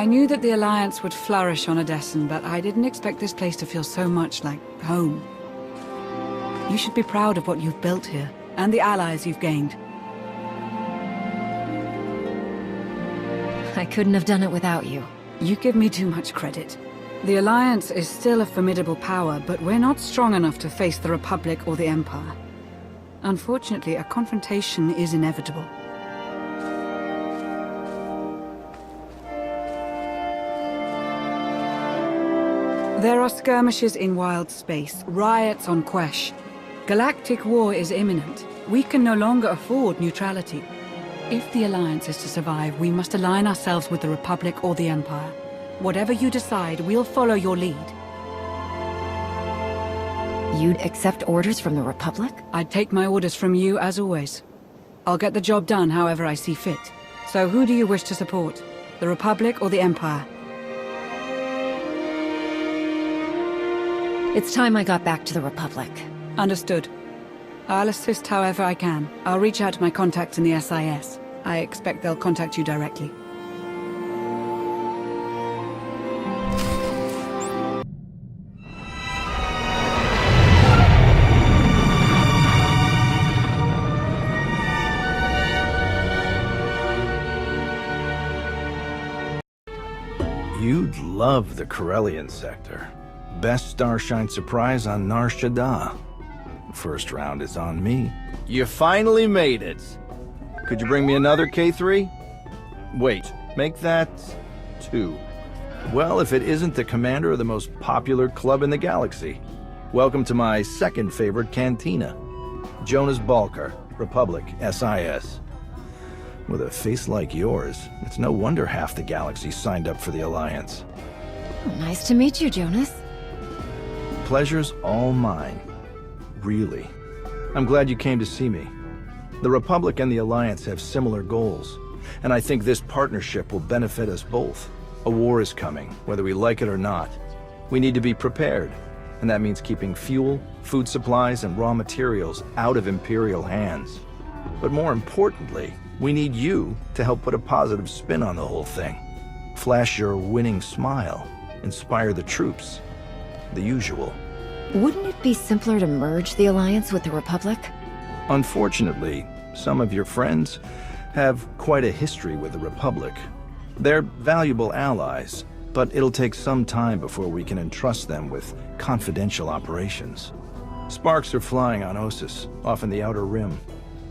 I knew that the Alliance would flourish on Odessen, but I didn't expect this place to feel so much like home. You should be proud of what you've built here, and the allies you've gained. I couldn't have done it without you. You give me too much credit. The Alliance is still a formidable power, but we're not strong enough to face the Republic or the Empire. Unfortunately, a confrontation is inevitable. There are skirmishes in wild space, riots on Quesh. Galactic war is imminent. We can no longer afford neutrality. If the Alliance is to survive, we must align ourselves with the Republic or the Empire. Whatever you decide, we'll follow your lead. You'd accept orders from the Republic? I'd take my orders from you, as always. I'll get the job done however I see fit. So who do you wish to support? The Republic or the Empire? It's time I got back to the Republic. Understood. I'll assist however I can. I'll reach out to my contacts in the SIS. I expect they'll contact you directly. You'd love the Corellian sector. Best Starshine surprise on Nar Shaddaa. First round is on me. You finally made it. Could you bring me another K3? Wait, make that 2. Well, if it isn't the commander of the most popular club in the galaxy. Welcome to my second favorite cantina. Jonas Balker, Republic, SIS. With a face like yours, it's no wonder half the galaxy signed up for the Alliance. Nice to meet you, Jonas. Pleasure's all mine. Really. I'm glad you came to see me. The Republic and the Alliance have similar goals, and I think this partnership will benefit us both. A war is coming, whether we like it or not. We need to be prepared, and that means keeping fuel, food supplies, and raw materials out of Imperial hands. But more importantly, we need you to help put a positive spin on the whole thing. Flash your winning smile, inspire the troops. The usual. Wouldn't it be simpler to merge the Alliance with the Republic? Unfortunately, some of your friends have quite a history with the Republic. They're valuable allies, but it'll take some time before we can entrust them with confidential operations. Sparks are flying on Ossus, off in the Outer Rim.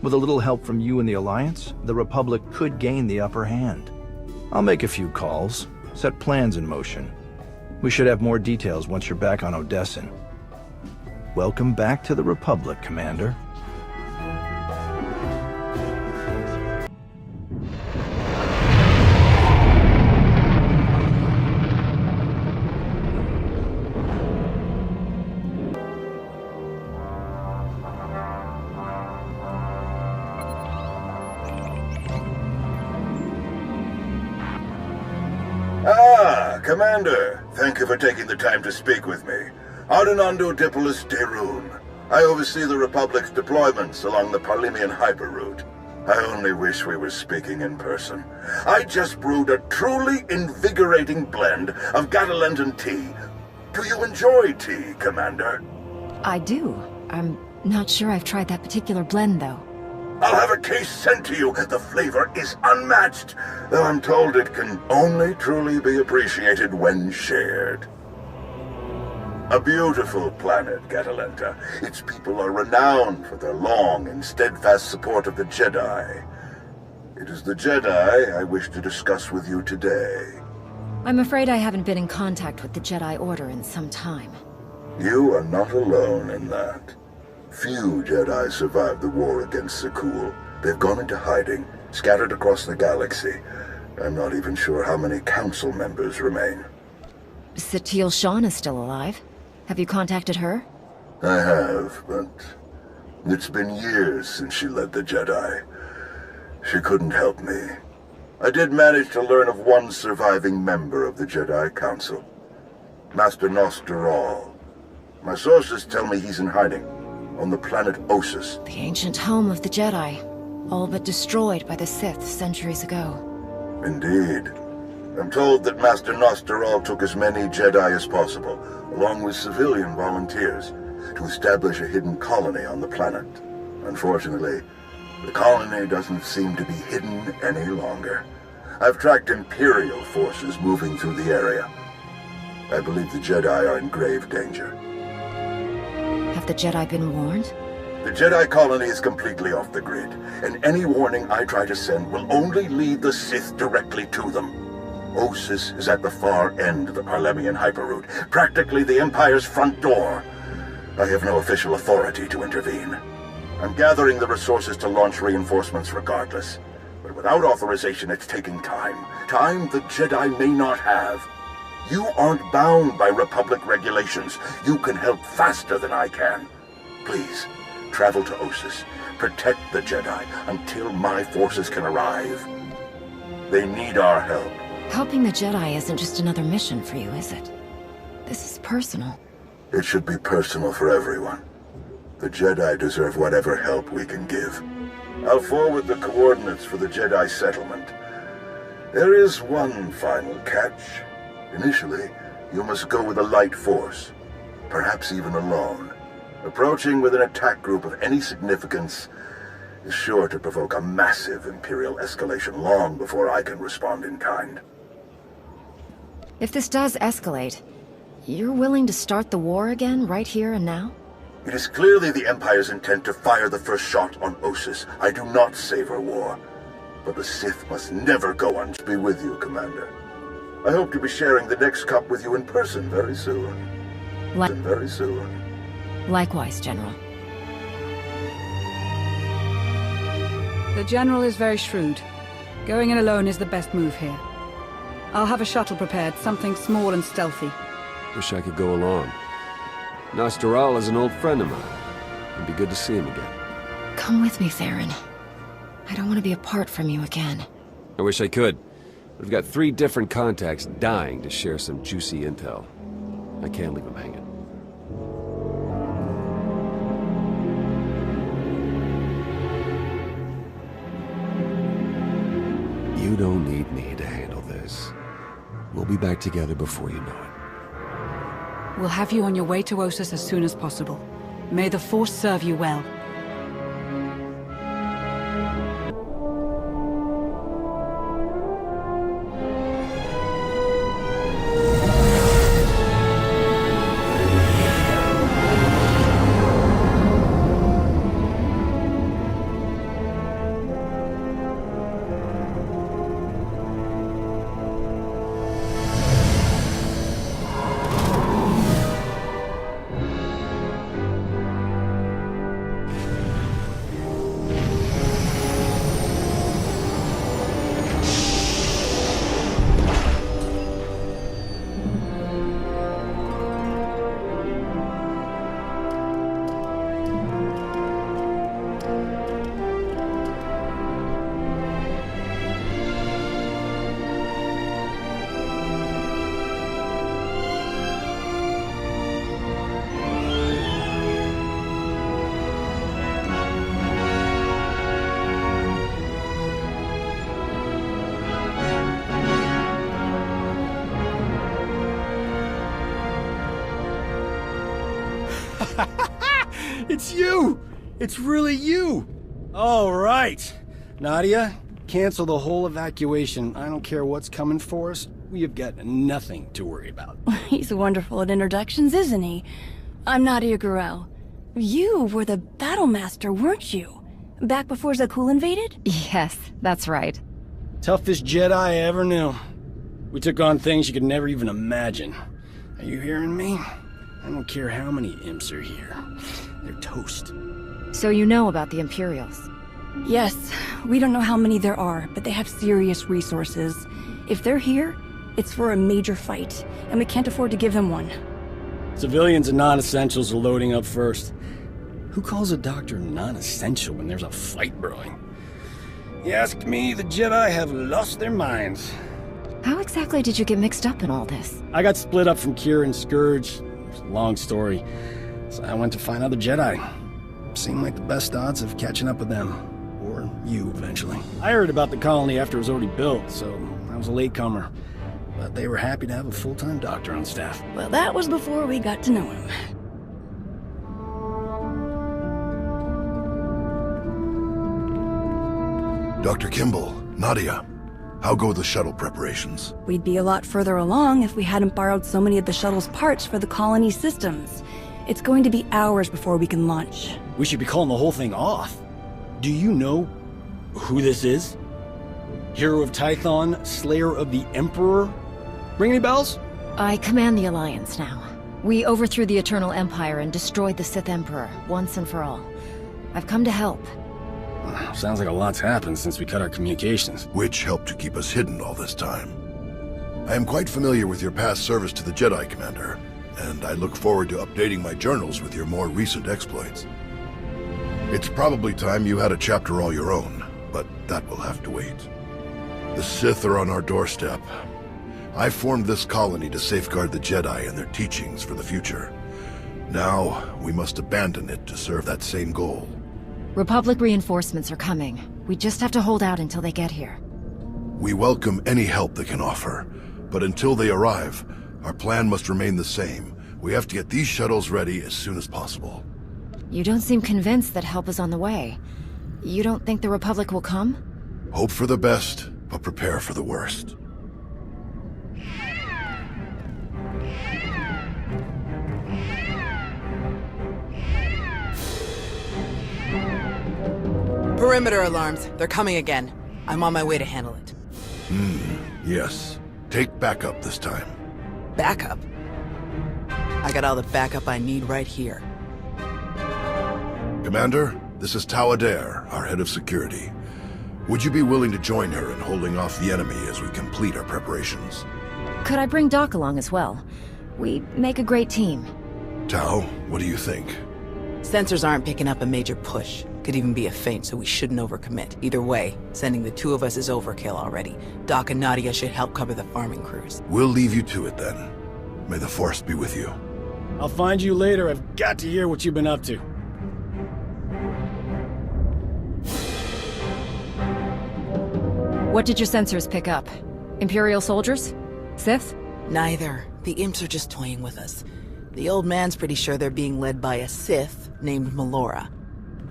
With a little help from you and the Alliance, the Republic could gain the upper hand. I'll make a few calls, set plans in motion. We should have more details once you're back on Odessen. Welcome back to the Republic, Commander. Commander, thank you for taking the time to speak with me. Ardinando Dipolis Derun. I oversee the Republic's deployments along the Parlemian hyperroute. I only wish we were speaking in person. I just brewed a truly invigorating blend of Gatalentan tea. Do you enjoy tea, Commander? I do. I'm not sure I've tried that particular blend, though. I'll have a case sent to you. The flavor is unmatched, though I'm told it can only truly be appreciated when shared. A beautiful planet, Catalenta. Its people are renowned for their long and steadfast support of the Jedi. It is the Jedi I wish to discuss with you today. I'm afraid I haven't been in contact with the Jedi Order in some time. You are not alone in that. Few Jedi survived the war against Zakul. They've gone into hiding, scattered across the galaxy. I'm not even sure how many council members remain. Satil Shan is still alive. Have you contacted her? I have, but it's been years since she led the Jedi. She couldn't help me. I did manage to learn of one surviving member of the Jedi Council, Master Nosteral. My sources tell me he's in hiding on the planet Ossus. The ancient home of the Jedi, all but destroyed by the Sith centuries ago. Indeed. I'm told that Master Nosteral took as many Jedi as possible, along with civilian volunteers, to establish a hidden colony on the planet. Unfortunately, the colony doesn't seem to be hidden any longer. I've tracked Imperial forces moving through the area. I believe the Jedi are in grave danger. Have the Jedi been warned? The Jedi colony is completely off the grid, and any warning I try to send will only lead the Sith directly to them. Ossus is at the far end of the Parlemian hyperroute, practically the Empire's front door. I have no official authority to intervene. I'm gathering the resources to launch reinforcements regardless. But without authorization, it's taking time. Time the Jedi may not have. You aren't bound by Republic regulations. You can help faster than I can. Please, travel to Ossus. Protect the Jedi until my forces can arrive. They need our help. Helping the Jedi isn't just another mission for you, is it? This is personal. It should be personal for everyone. The Jedi deserve whatever help we can give. I'll forward the coordinates for the Jedi settlement. There is one final catch. Initially, you must go with a light force, perhaps even alone. Approaching with an attack group of any significance is sure to provoke a massive Imperial escalation long before I can respond in kind. If this does escalate, you're willing to start the war again, right here and now? It is clearly the Empire's intent to fire the first shot on Ossus. I do not savor war, but the Sith must never go on. Be with you, Commander. I hope to be sharing the next cup with you in person very soon. Very soon. Likewise, General. The General is very shrewd. Going in alone is the best move here. I'll have a shuttle prepared, something small and stealthy. Wish I could go along. Nosteral is an old friend of mine. It'd be good to see him again. Come with me, Theron. I don't want to be apart from you again. I wish I could. We've got 3 different contacts dying to share some juicy intel. I can't leave them hanging. You don't need me to handle this. We'll be back together before you know it. We'll have you on your way to Ossus as soon as possible. May the Force serve you well. It's you! It's really you! All right. Nadia, cancel the whole evacuation. I don't care what's coming for us. We have got nothing to worry about. He's wonderful at introductions, isn't he? I'm Nadia Gurel. You were the Battle Master, weren't you? Back before Zakul invaded? Yes, that's right. Toughest Jedi I ever knew. We took on things you could never even imagine. Are you hearing me? I don't care how many imps are here. They're toast. So you know about the Imperials? Yes, we don't know how many there are, but they have serious resources. If they're here, it's for a major fight, and we can't afford to give them one. Civilians and non-essentials are loading up first. Who calls a doctor non-essential when there's a fight brewing? You ask me, the Jedi have lost their minds. How exactly did you get mixed up in all this? I got split up from Kira and Scourge. It's a long story. So I went to find out the Jedi. Seemed like the best odds of catching up with them. Or you, eventually. I heard about the colony after it was already built, so I was a latecomer. but they were happy to have a full-time doctor on staff. Well, that was before we got to know him. Dr. Kimball, Nadia, how go the shuttle preparations? We'd be a lot further along if we hadn't borrowed so many of the shuttle's parts for the colony systems. It's going to be hours before we can launch. We should be calling the whole thing off. Do you know who this is? Hero of Tython, Slayer of the Emperor? Ring any bells? I command the Alliance now. We overthrew the Eternal Empire and destroyed the Sith Emperor, once and for all. I've come to help. Sounds like a lot's happened since we cut our communications. Which helped to keep us hidden all this time. I am quite familiar with your past service to the Jedi, Commander, and I look forward to updating my journals with your more recent exploits. It's probably time you had a chapter all your own, but that will have to wait. The Sith are on our doorstep. I formed this colony to safeguard the Jedi and their teachings for the future. Now, we must abandon it to serve that same goal. Republic reinforcements are coming. We just have to hold out until they get here. We welcome any help they can offer, but until they arrive, our plan must remain the same. We have to get these shuttles ready as soon as possible. You don't seem convinced that help is on the way. You don't think the Republic will come? Hope for the best, but prepare for the worst. Perimeter alarms. They're coming again. I'm on my way to handle it. Yes. Take backup this time. Backup? I got all the backup I need right here. Commander, this is Tau Adair, our head of security. Would you be willing to join her in holding off the enemy as we complete our preparations? Could I bring Doc along as well? We make a great team. Tau, what do you think? Sensors aren't picking up a major push. Could even be a feint, so we shouldn't overcommit. Either way, sending the two of us is overkill already. Doc and Nadia should help cover the farming crews. We'll leave you to it then. May the Force be with you. I'll find you later. I've got to hear what you've been up to. What did your sensors pick up? Imperial soldiers? Sith? Neither. The imps are just toying with us. The old man's pretty sure they're being led by a Sith named Melora.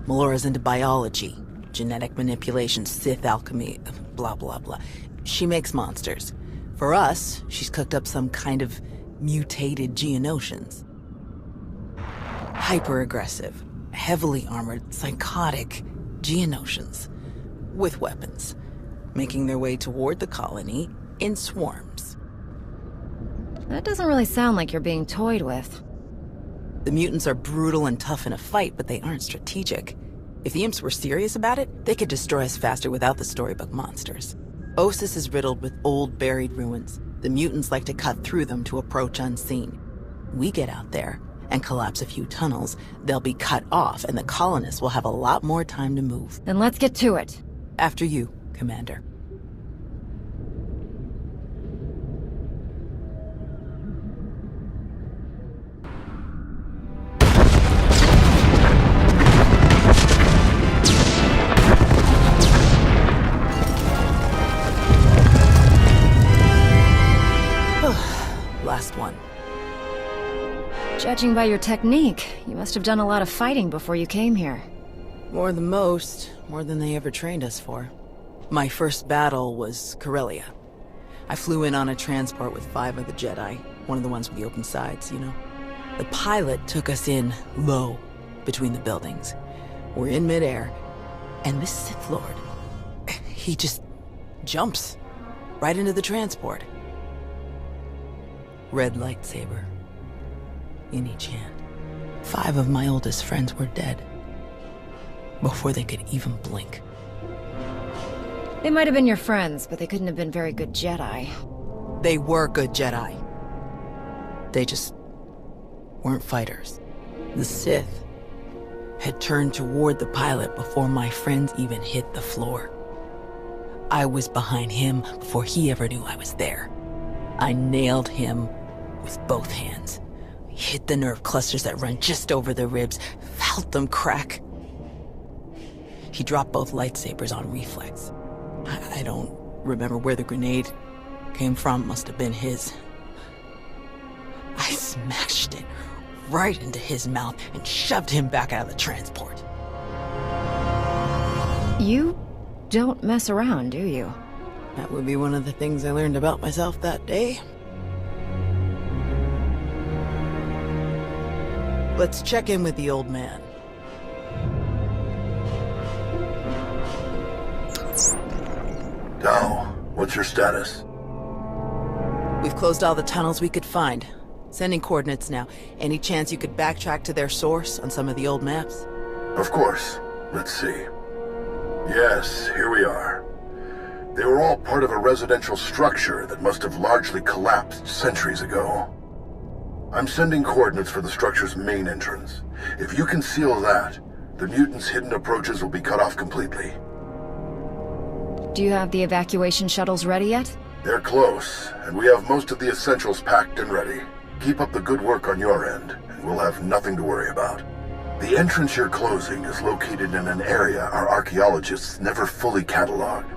Melora's into biology, genetic manipulation, Sith alchemy, blah blah blah. She makes monsters. For us, she's cooked up some kind of mutated Geonosians. Hyper-aggressive, heavily armored, psychotic Geonosians. With weapons. Making their way toward the colony in swarms. That doesn't really sound like you're being toyed with. The mutants are brutal and tough in a fight, but they aren't strategic. If the imps were serious about it, they could destroy us faster without the storybook monsters. Osis is riddled with old, buried ruins. The mutants like to cut through them to approach unseen. We get out there and collapse a few tunnels, they'll be cut off, and the colonists will have a lot more time to move. Then let's get to it. After you, Commander. Last one. Judging by your technique, you must have done a lot of fighting before you came here. More than most, more than they ever trained us for. My first battle was Corellia. I flew in on a transport with 5 of the Jedi, one of the ones with the open sides, you know. The pilot took us in low, between the buildings. We're in midair, and this Sith Lord, he just jumps right into the transport. Red lightsaber in each hand. 5 of my oldest friends were dead before they could even blink. They might have been your friends, but they couldn't have been very good Jedi. They were good Jedi. They just weren't fighters. The Sith had turned toward the pilot before my friends even hit the floor. I was behind him before he ever knew I was there. I nailed him with both hands. Hit the nerve clusters that run just over the ribs, felt them crack. He dropped both lightsabers on reflex. I don't remember where the grenade came from must have been his. I smashed it right into his mouth and shoved him back out of the transport. You don't mess around, do you? That would be one of the things I learned about myself that day. Let's check in with the old man. Tao, what's your status? We've closed all the tunnels we could find. Sending coordinates now. Any chance you could backtrack to their source on some of the old maps? Of course. Let's see. Yes, here we are. They were all part of a residential structure that must have largely collapsed centuries ago. I'm sending coordinates for the structure's main entrance. If you can seal that, the mutants' hidden approaches will be cut off completely. Do you have the evacuation shuttles ready yet? They're close, and we have most of the essentials packed and ready. Keep up the good work on your end, and we'll have nothing to worry about. The entrance you're closing is located in an area our archaeologists never fully cataloged.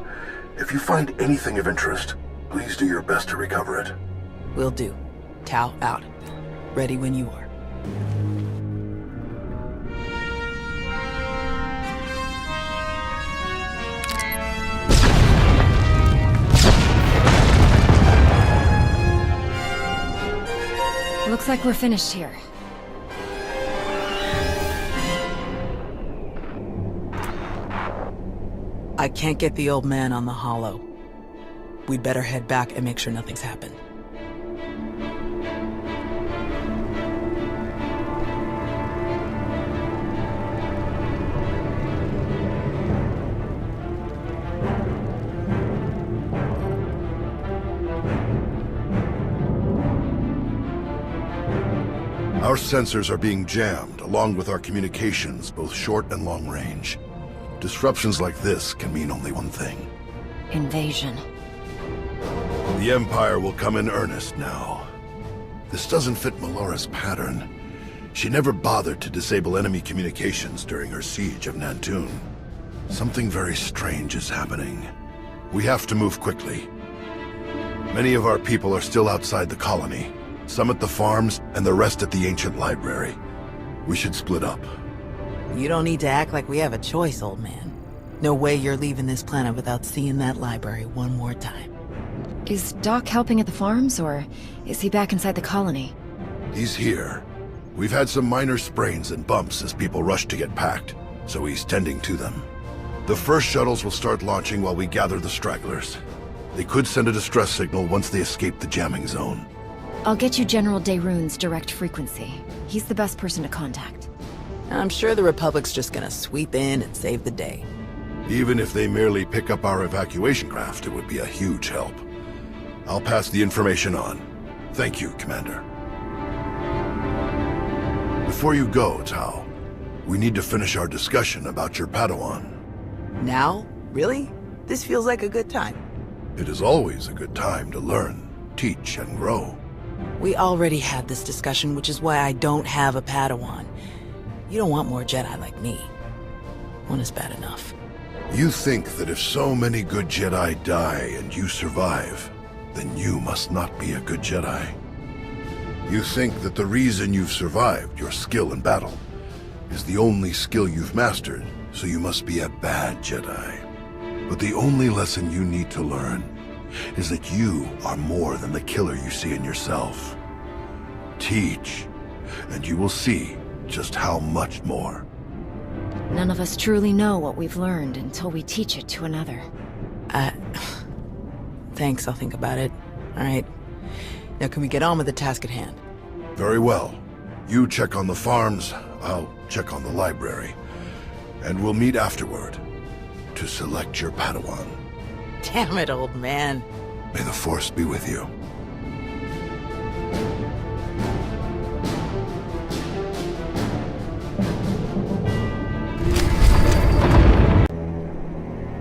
If you find anything of interest, please do your best to recover it. Will do. Tao out. Ready when you are. Looks like we're finished here. I can't get the old man on the holo. We'd better head back and make sure nothing's happened. Our sensors are being jammed, along with our communications, both short and long range. Disruptions like this can mean only one thing. Invasion. The Empire will come in earnest now. This doesn't fit Melora's pattern. She never bothered to disable enemy communications during her siege of Nantoon. Something very strange is happening. We have to move quickly. Many of our people are still outside the colony. Some at the farms, and the rest at the ancient library. We should split up. You don't need to act like we have a choice, old man. No way you're leaving this planet without seeing that library one more time. Is Doc helping at the farms, or is he back inside the colony? He's here. We've had some minor sprains and bumps as people rush to get packed, so he's tending to them. The first shuttles will start launching while we gather the stragglers. They could send a distress signal once they escape the jamming zone. I'll get you General Daeroon's direct frequency. He's the best person to contact. I'm sure the Republic's just gonna sweep in and save the day. Even if they merely pick up our evacuation craft, it would be a huge help. I'll pass the information on. Thank you, Commander. Before you go, Tao, we need to finish our discussion about your Padawan. Now? Really? This feels like a good time. It is always a good time to learn, teach, and grow. We already had this discussion, which is why I don't have a Padawan. You don't want more Jedi like me. One is bad enough. You think that if so many good Jedi die and you survive, then you must not be a good Jedi. You think that the reason you've survived, your skill in battle, is the only skill you've mastered, so you must be a bad Jedi. But the only lesson you need to learn is that you are more than the killer you see in yourself. Teach, and you will see just how much more. None of us truly know what we've learned until we teach it to another. Thanks, I'll think about it. All right. Now can we get on with the task at hand? Very well. You check on the farms, I'll check on the library. And we'll meet afterward to select your Padawan. Damn it, old man. May the Force be with you.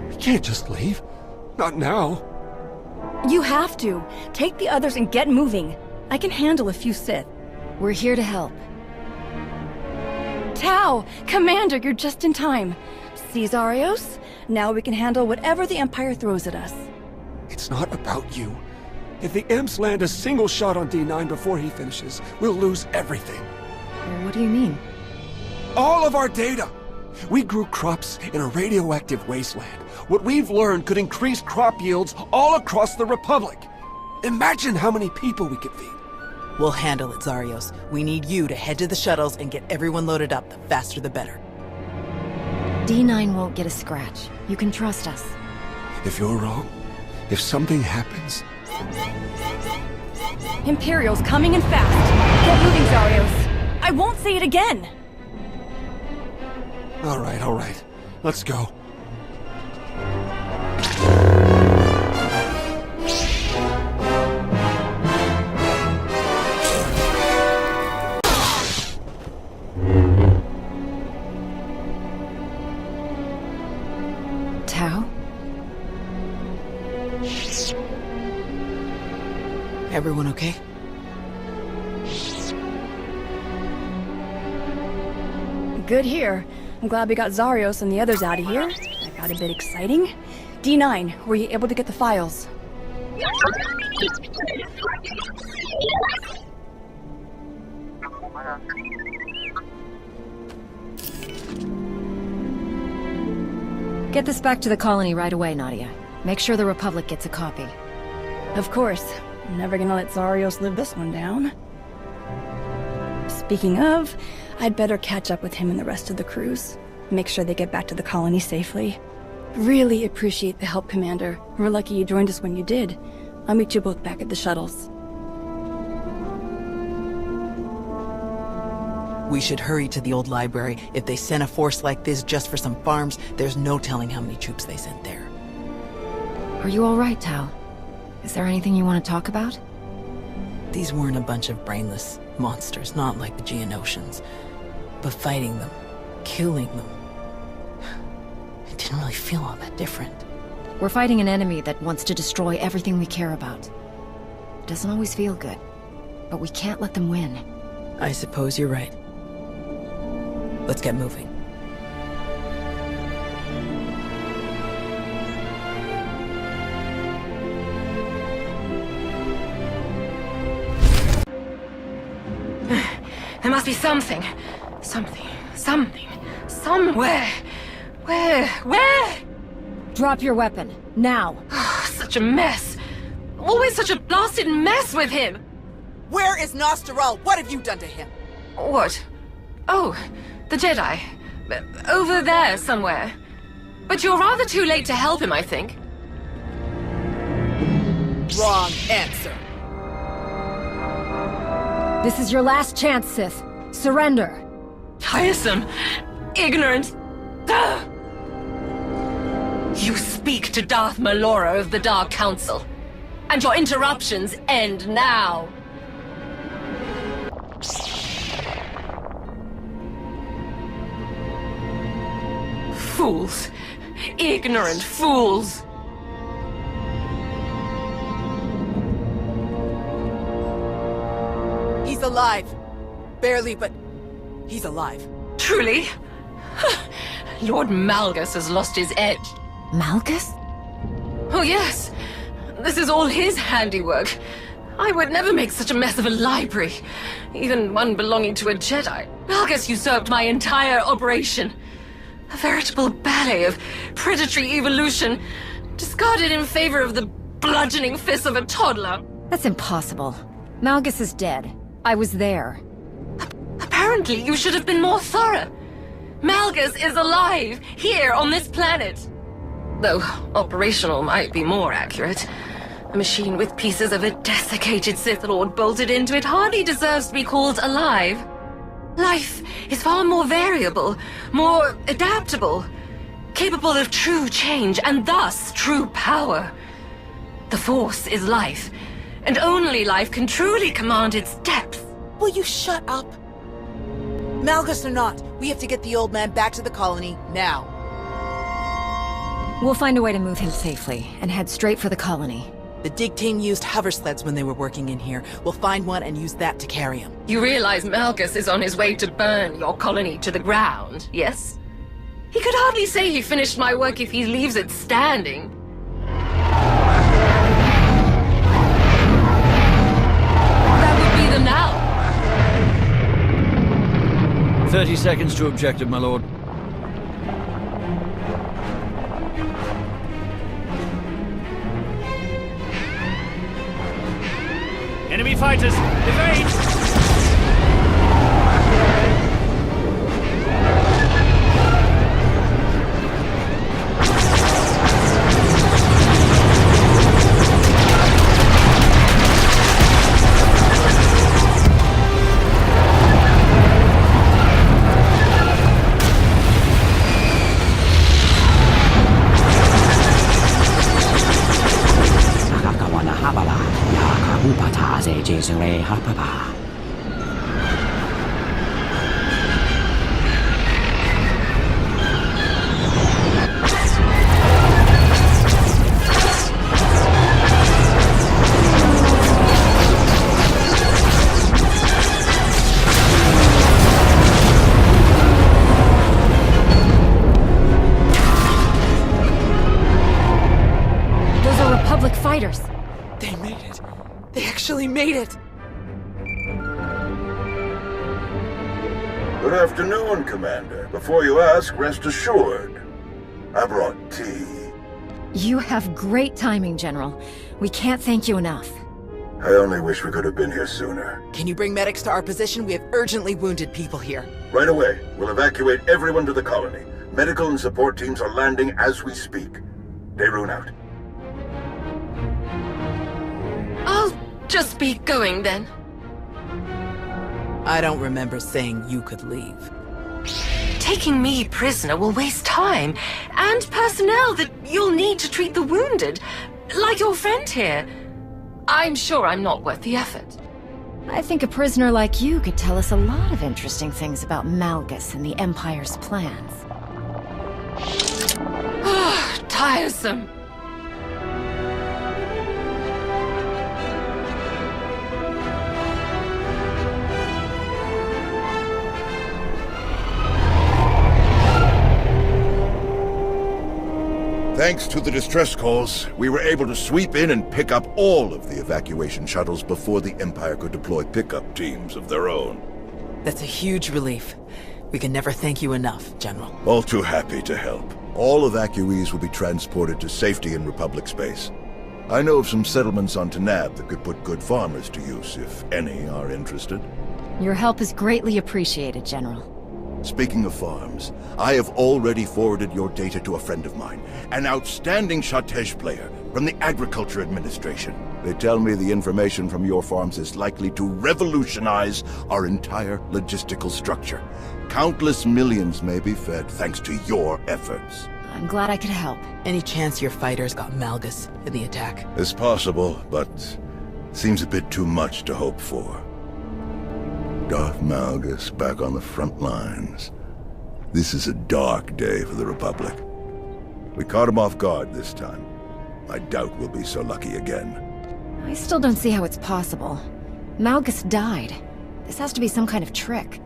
We can't just leave. Not now. You have to. Take the others and get moving. I can handle a few Sith. We're here to help. Tao! Commander, you're just in time. Caesarios, now we can handle whatever the Empire throws at us. It's not about you. If the imps land a single shot on D9 before he finishes, we'll lose everything. What do you mean? All of our data! We grew crops in a radioactive wasteland. What we've learned could increase crop yields all across the Republic. Imagine how many people we could feed. We'll handle it, Zarios. We need you to head to the shuttles and get everyone loaded up. The faster the better. D9 won't get a scratch. You can trust us. If you're wrong, if something happens... Imperial's coming in fast. Get moving, Zarios. I won't say it again. All right. Let's go. Tao? Everyone okay? Good here. I'm glad we got Zarios and the others out of here. That got a bit exciting. D9, were you able to get the files? Get this back to the colony right away, Nadia. Make sure the Republic gets a copy. Of course. I'm never gonna let Zarios live this one down. Speaking of, I'd better catch up with him and the rest of the crews. Make sure they get back to the colony safely. Really appreciate the help, Commander. We're lucky you joined us when you did. I'll meet you both back at the shuttles. We should hurry to the old library. If they sent a force like this just for some farms, there's no telling how many troops they sent there. Are you all right, Tao? Is there anything you want to talk about? These weren't a bunch of brainless monsters, not like the Geonosians. But fighting them, killing them, it didn't really feel all that different. We're fighting an enemy that wants to destroy everything we care about. It doesn't always feel good, but we can't let them win. I suppose you're right. Let's get moving. There must be something. Somewhere. Where? Drop your weapon, now. Such a mess. Always such a blasted mess with him. Where is Nostaral? What have you done to him? What? Oh, the Jedi. Over there somewhere. But you're rather too late to help him, I think. Wrong answer. This is your last chance, Sith. Surrender. Tiresome. Ignorant. Ugh. You speak to Darth Malora of the Dark Council. And your interruptions end now. Fools. Ignorant fools. He's alive. Barely, but he's alive. Truly? Lord Malgus has lost his edge. Malgus? Oh yes. This is all his handiwork. I would never make such a mess of a library. Even one belonging to a Jedi. Malgus usurped my entire operation. A veritable ballet of predatory evolution, discarded in favor of the bludgeoning fists of a toddler. That's impossible. Malgus is dead. I was there. Apparently, you should have been more thorough. Malgus is alive, here on this planet. Though operational might be more accurate. A machine with pieces of a desiccated Sith Lord bolted into it hardly deserves to be called alive. Life is far more variable, more adaptable, capable of true change, and thus true power. The Force is life, and only life can truly command its depth. Will you shut up? Malgus or not, we have to get the old man back to the colony, now. We'll find a way to move him safely, and head straight for the colony. The dig team used hover sleds when they were working in here. We'll find one and use that to carry him. You realize Malgus is on his way to burn your colony to the ground, yes? He could hardly say he finished my work if he leaves it standing. 30 seconds to objective, my lord. Enemy fighters, evade! Those are Republic fighters. They made it. They actually made it. Good afternoon, Commander. Before you ask, rest assured. I brought tea. You have great timing, General. We can't thank you enough. I only wish we could have been here sooner. Can you bring medics to our position? We have urgently wounded people here. Right away. We'll evacuate everyone to the colony. Medical and support teams are landing as we speak. Daerun out. I'll just be going then. I don't remember saying you could leave. Taking me prisoner will waste time, and personnel that you'll need to treat the wounded, like your friend here. I'm sure I'm not worth the effort. I think a prisoner like you could tell us a lot of interesting things about Malgus and the Empire's plans. Tiresome. Thanks to the distress calls, we were able to sweep in and pick up all of the evacuation shuttles before the Empire could deploy pickup teams of their own. That's a huge relief. We can never thank you enough, General. All too happy to help. All evacuees will be transported to safety in Republic space. I know of some settlements on Tanab that could put good farmers to use, if any are interested. Your help is greatly appreciated, General. Speaking of farms, I have already forwarded your data to a friend of mine, an outstanding Shatej player from the Agriculture Administration. They tell me the information from your farms is likely to revolutionize our entire logistical structure. Countless millions may be fed thanks to your efforts. I'm glad I could help. Any chance your fighters got Malgus in the attack? It's possible, but seems a bit too much to hope for. Darth Malgus back on the front lines. This is a dark day for the Republic. We caught him off guard this time. I doubt we'll be so lucky again. I still don't see how it's possible. Malgus died. This has to be some kind of trick.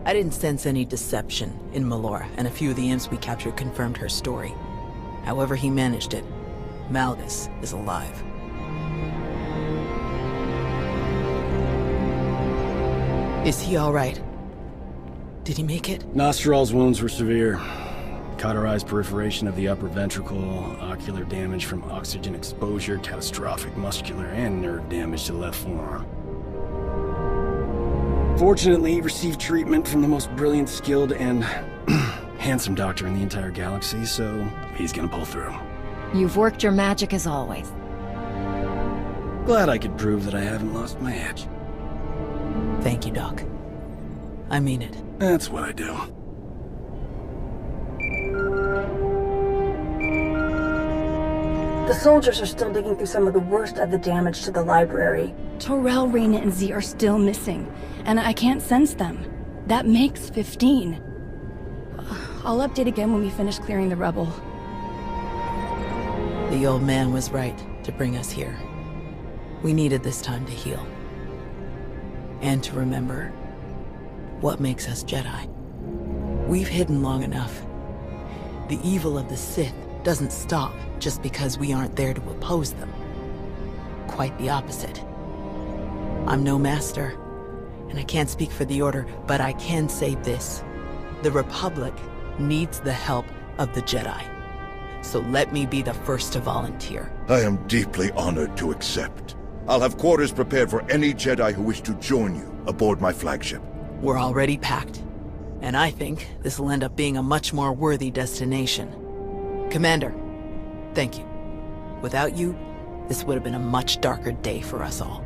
I didn't sense any deception in Melora, and a few of the imps we captured confirmed her story. However he managed it, Malgus is alive. Is he all right? Did he make it? Nostral's wounds were severe. Cauterized perforation of the upper ventricle, ocular damage from oxygen exposure, catastrophic muscular and nerve damage to the left forearm. Fortunately, he received treatment from the most brilliant, skilled, and handsome doctor in the entire galaxy, so he's gonna pull through. You've worked your magic as always. Glad I could prove that I haven't lost my edge. Thank you, Doc. I mean it. That's what I do. The soldiers are still digging through some of the worst of the damage to the library. Torel, Reyna, and Z are still missing, and I can't sense them. That makes 15. I'll update again when we finish clearing the rubble. The old man was right to bring us here. We needed this time to heal. And to remember what makes us Jedi. We've hidden long enough. The evil of the Sith doesn't stop just because we aren't there to oppose them. Quite the opposite. I'm no master, and I can't speak for the Order, but I can say this. The Republic needs the help of the Jedi. So let me be the first to volunteer. I am deeply honored to accept. I'll have quarters prepared for any Jedi who wish to join you aboard my flagship. We're already packed. And I think this will end up being a much more worthy destination. Commander, thank you. Without you, this would have been a much darker day for us all.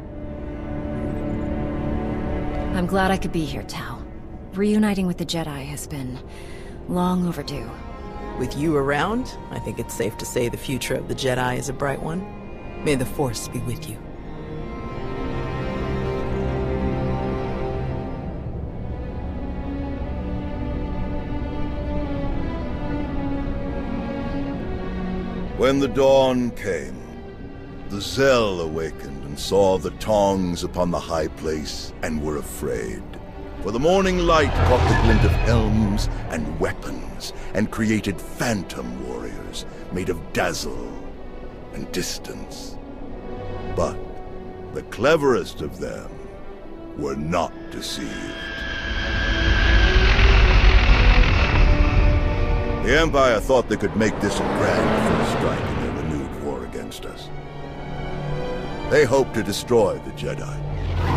I'm glad I could be here, Tao. Reuniting with the Jedi has been long overdue. With you around, I think it's safe to say the future of the Jedi is a bright one. May the Force be with you. When the dawn came, the Zell awakened and saw the tongs upon the high place and were afraid. For the morning light caught the glint of helms and weapons and created phantom warriors made of dazzle and distance. But the cleverest of them were not deceived. The Empire thought they could make this a grand first strike in their renewed war against us. They hoped to destroy the Jedi,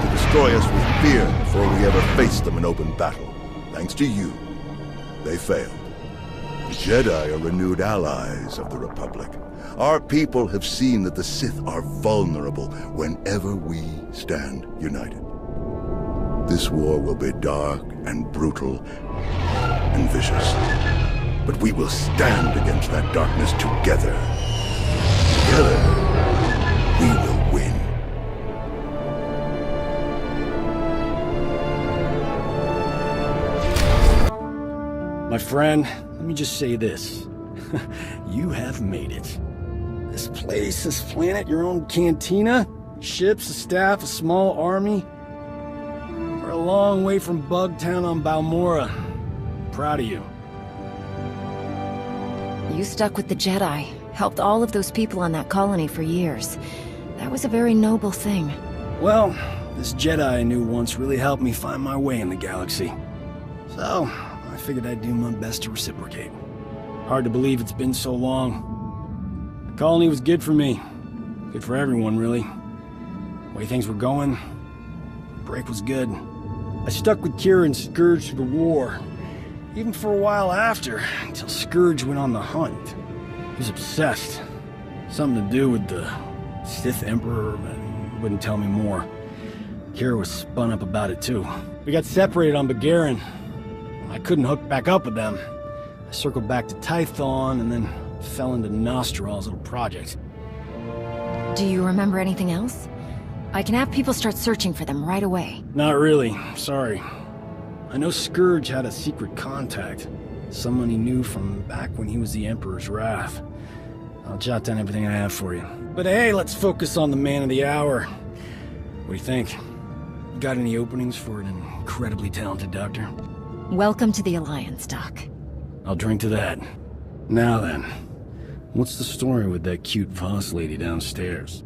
to destroy us with fear before we ever faced them in open battle. Thanks to you, they failed. The Jedi are renewed allies of the Republic. Our people have seen that the Sith are vulnerable whenever we stand united. This war will be dark and brutal and vicious. But we will stand against that darkness together. Together, we will win. My friend, let me just say this. You have made it. This place, this planet, your own cantina, ships, a staff, a small army. We're a long way from Bugtown on Balmorra. Proud of you. You stuck with the Jedi, helped all of those people on that colony for years. That was a very noble thing. Well, this Jedi I knew once really helped me find my way in the galaxy. So, I figured I'd do my best to reciprocate. Hard to believe it's been so long. The colony was good for me. Good for everyone, really. The way things were going, the break was good. I stuck with Kira and Scourge through the war. Even for a while after, until Scourge went on the hunt. He was obsessed. Something to do with the Sith Emperor, and wouldn't tell me more. Kira was spun up about it too. We got separated on Bagarin. I couldn't hook back up with them. I circled back to Tython and then fell into Nostral's little project. Do you remember anything else? I can have people start searching for them right away. Not really, sorry. I know Scourge had a secret contact. Someone he knew from back when he was the Emperor's Wrath. I'll jot down everything I have for you. But hey, let's focus on the man of the hour. What do you think? You got any openings for an incredibly talented doctor? Welcome to the Alliance, Doc. I'll drink to that. Now then, what's the story with that cute Voss lady downstairs?